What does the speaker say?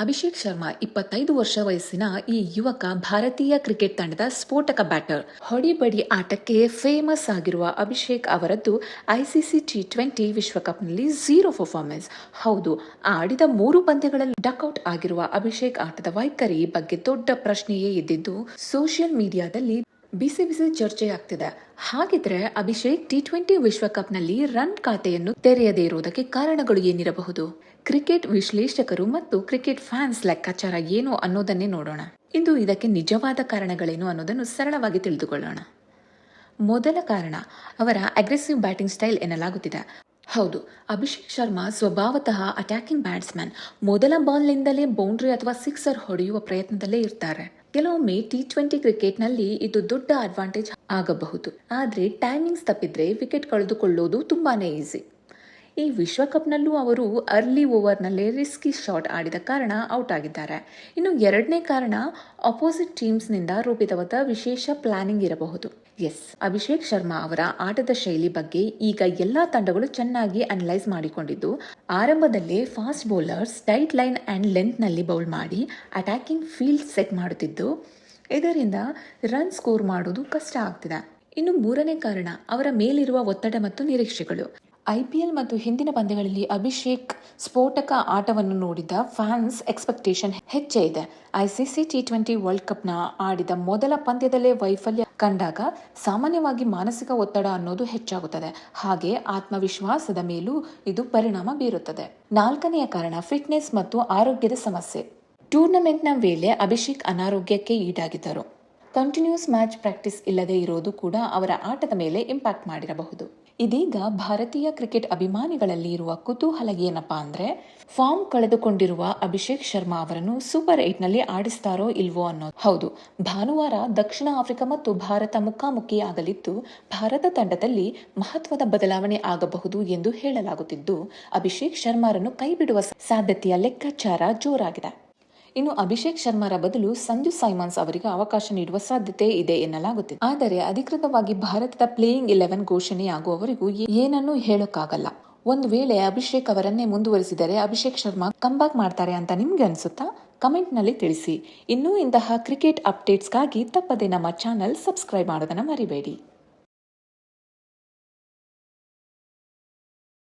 ಅಭಿಷೇಕ್ ಶರ್ಮಾ 25 ವರ್ಷ ವಯಸ್ಸಿನ ಈ ಯುವಕ ಭಾರತೀಯ ಕ್ರಿಕೆಟ್ ತಂಡದ ಸ್ಫೋಟಕ ಬ್ಯಾಟರ್. ಹೊಡಿಬಡಿ ಆಟಕ್ಕೆ ಫೇಮಸ್ ಆಗಿರುವ ಅಭಿಷೇಕ್ ಅವರದ್ದು ಐಸಿಸಿ ಟಿ20 ವಿಶ್ವಕಪ್ನಲ್ಲಿ ಝೀರೋ ಪರ್ಫಾರ್ಮೆನ್ಸ್. ಹೌದು, ಆಡಿದ 3 ಪಂದ್ಯಗಳಲ್ಲಿ ಡಕ್ಔಟ್ ಆಗಿರುವ ಅಭಿಷೇಕ್ ಆಟದ ವೈಖರಿ ಬಗ್ಗೆ ದೊಡ್ಡ ಪ್ರಶ್ನೆಯೇ ಇದ್ದಿದ್ದು ಸೋಷಿಯಲ್ ಮೀಡಿಯಾದಲ್ಲಿ ಬಿಸಿ ಚರ್ಚೆಯಾಗ್ತಿದೆ. ಹಾಗಿದ್ರೆ ಅಭಿಷೇಕ್ ಟಿ20 ವಿಶ್ವಕಪ್ನಲ್ಲಿ ರನ್ ಖಾತೆಯನ್ನು ತೆರೆಯದೇ ಇರುವುದಕ್ಕೆ ಕಾರಣಗಳು ಏನಿರಬಹುದು? ಕ್ರಿಕೆಟ್ ವಿಶ್ಲೇಷಕರು ಮತ್ತು ಕ್ರಿಕೆಟ್ ಫ್ಯಾನ್ಸ್ ಲೆಕ್ಕಾಚಾರ ಏನು ಅನ್ನೋದನ್ನೇ ನೋಡೋಣ. ಇಂದು ಇದಕ್ಕೆ ನಿಜವಾದ ಕಾರಣಗಳೇನು ಅನ್ನೋದನ್ನು ಸರಳವಾಗಿ ತಿಳಿದುಕೊಳ್ಳೋಣ. ಮೊದಲ ಕಾರಣ ಅವರ ಅಗ್ರೆಸಿವ್ ಬ್ಯಾಟಿಂಗ್ ಸ್ಟೈಲ್ ಎನ್ನಲಾಗುತ್ತಿದೆ. ಹೌದು, ಅಭಿಷೇಕ್ ಶರ್ಮಾ ಸ್ವಭಾವತಃ ಅಟ್ಯಾಕಿಂಗ್ ಬ್ಯಾಟ್ಸ್ಮನ್. ಮೊದಲ ಬಾಲ್ನಿಂದಲೇ ಬೌಂಡ್ರಿ ಅಥವಾ ಸಿಕ್ಸರ್ ಹೊಡೆಯುವ ಪ್ರಯತ್ನದಲ್ಲೇ ಇರ್ತಾರೆ. ಕೆಲವೊಮ್ಮೆ ಟಿ20 ಕ್ರಿಕೆಟ್ನಲ್ಲಿ ಇದು ದೊಡ್ಡ ಅಡ್ವಾಂಟೇಜ್ ಆಗಬಹುದು. ಆದರೆ ಟೈಮಿಂಗ್ಸ್ ತಪ್ಪಿದ್ರೆ ವಿಕೆಟ್ ಕಳೆದುಕೊಳ್ಳೋದು ತುಂಬಾನೇ ಈಸಿ. ಈ ವಿಶ್ವಕಪ್ನಲ್ಲೂ ಅವರು ಅರ್ಲಿ ಓವರ್ನಲ್ಲೇ ರಿಸ್ಕಿ ಶಾಟ್ ಆಡಿದ ಕಾರಣ ಔಟ್ ಆಗಿದ್ದಾರೆ. ಇನ್ನು ಎರಡನೇ ಕಾರಣ ಅಪೋಸಿಟ್ ಟೀಮ್ಸ್ನಿಂದ ರೂಪಿತವಾದ ವಿಶೇಷ ಪ್ಲಾನಿಂಗ್ ಇರಬಹುದು. ಅಭಿಷೇಕ್ ಶರ್ಮಾ ಅವರ ಆಟದ ಶೈಲಿ ಬಗ್ಗೆ ಈಗ ಎಲ್ಲಾ ತಂಡಗಳು ಚೆನ್ನಾಗಿ ಅನಲೈಸ್ ಮಾಡಿಕೊಂಡಿದ್ದು, ಆರಂಭದಲ್ಲೇ fast bowlers tight line and length ನಲ್ಲಿ ಬೌಲ್ ಮಾಡಿ ಅಟ್ಯಾಕಿಂಗ್ ಫೀಲ್ಡ್ ಸೆಟ್ ಮಾಡುತ್ತಿದ್ದು, ಇದರಿಂದ ರನ್ ಸ್ಕೋರ್ ಮಾಡೋದು ಕಷ್ಟ ಆಗ್ತಿದೆ. ಇನ್ನು ಮೂರನೇ ಕಾರಣ ಅವರ ಮೇಲಿರುವ ಒತ್ತಡ ಮತ್ತು ನಿರೀಕ್ಷೆಗಳು. ಐಪಿಎಲ್ ಮತ್ತು ಹಿಂದಿನ ಪಂದ್ಯಗಳಲ್ಲಿ ಅಭಿಷೇಕ್ ಸ್ಫೋಟಕ ಆಟವನ್ನು ನೋಡಿದ ಫ್ಯಾನ್ಸ್ ಎಕ್ಸ್ಪೆಕ್ಟೇಷನ್ ಹೆಚ್ಚೇ ಇದೆ. ಐಸಿಸಿ ಟಿ20 ವರ್ಲ್ಡ್ ಕಪ್ನ ಆಡಿದ ಮೊದಲ ಪಂದ್ಯದಲ್ಲೇ ವೈಫಲ್ಯ ಕಂಡಾಗ ಸಾಮಾನ್ಯವಾಗಿ ಮಾನಸಿಕ ಒತ್ತಡ ಅನ್ನೋದು ಹೆಚ್ಚಾಗುತ್ತದೆ. ಹಾಗೆ ಆತ್ಮವಿಶ್ವಾಸದ ಮೇಲೂ ಇದು ಪರಿಣಾಮ ಬೀರುತ್ತದೆ. ನಾಲ್ಕನೆಯ ಕಾರಣ ಫಿಟ್ನೆಸ್ ಮತ್ತು ಆರೋಗ್ಯದ ಸಮಸ್ಯೆ. ಟೂರ್ನಮೆಂಟ್ನ ವೇಳೆ ಅಭಿಷೇಕ್ ಅನಾರೋಗ್ಯಕ್ಕೆ ಈಡಾಗಿದ್ದರು. ಕಂಟಿನ್ಯೂಸ್ ಮ್ಯಾಚ್ ಪ್ರಾಕ್ಟೀಸ್ ಇಲ್ಲದೆ ಇರೋದು ಕೂಡ ಅವರ ಆಟದ ಮೇಲೆ ಇಂಪ್ಯಾಕ್ಟ್ ಮಾಡಿರಬಹುದು. ಇದೀಗ ಭಾರತೀಯ ಕ್ರಿಕೆಟ್ ಅಭಿಮಾನಿಗಳಲ್ಲಿ ಇರುವ ಕುತೂಹಲ ಏನಪ್ಪಾ ಅಂದ್ರೆ, ಫಾರ್ಮ್ ಕಳೆದುಕೊಂಡಿರುವ ಅಭಿಷೇಕ್ ಶರ್ಮಾ ಅವರನ್ನು ಸೂಪರ್ 8ನಲ್ಲಿ ಆಡಿಸ್ತಾರೋ ಇಲ್ವೋ ಅನ್ನೋದು. ಹೌದು, ಭಾನುವಾರ ದಕ್ಷಿಣ ಆಫ್ರಿಕಾ ಮತ್ತು ಭಾರತ ಮುಖಾಮುಖಿಯಾಗಲಿದ್ದು, ಭಾರತ ತಂಡದಲ್ಲಿ ಮಹತ್ವದ ಬದಲಾವಣೆ ಆಗಬಹುದು ಎಂದು ಹೇಳಲಾಗುತ್ತಿದ್ದು, ಅಭಿಷೇಕ್ ಶರ್ಮಾರನ್ನು ಕೈಬಿಡುವ ಸಾಧ್ಯತೆಯ ಲೆಕ್ಕಾಚಾರ ಜೋರಾಗಿದೆ. ಇನ್ನು ಅಭಿಷೇಕ್ ಶರ್ಮಾರ ಬದಲು ಸಂಜು ಸೈಮನ್ಸ್ ಅವರಿಗೆ ಅವಕಾಶ ನೀಡುವ ಸಾಧ್ಯತೆ ಇದೆ ಎನ್ನಲಾಗುತ್ತಿದೆ. ಆದರೆ ಅಧಿಕೃತವಾಗಿ ಭಾರತದ ಪ್ಲೇಯಿಂಗ್ 11 ಘೋಷಣೆಯಾಗುವವರೆಗೂ ಏನನ್ನೂ ಹೇಳೋಕ್ಕಾಗಲ್ಲ. ಒಂದು ವೇಳೆ ಅಭಿಷೇಕ್ ಅವರನ್ನೇ ಮುಂದುವರಿಸಿದರೆ ಅಭಿಷೇಕ್ ಶರ್ಮಾ ಕಂಬ್ಯಾಕ್ ಮಾಡ್ತಾರೆ ಅಂತ ನಿಮ್ಗೆ ಅನ್ಸುತ್ತಾ? ಕಮೆಂಟ್ ನಲ್ಲಿ ತಿಳಿಸಿ. ಇನ್ನೂ ಇಂತಹ ಕ್ರಿಕೆಟ್ ಅಪ್ಡೇಟ್ಸ್ಗಾಗಿ ತಪ್ಪದೆ ನಮ್ಮ ಚಾನಲ್ ಸಬ್ಸ್ಕ್ರೈಬ್ ಮಾಡೋದನ್ನ ಮರಿಬೇಡಿ.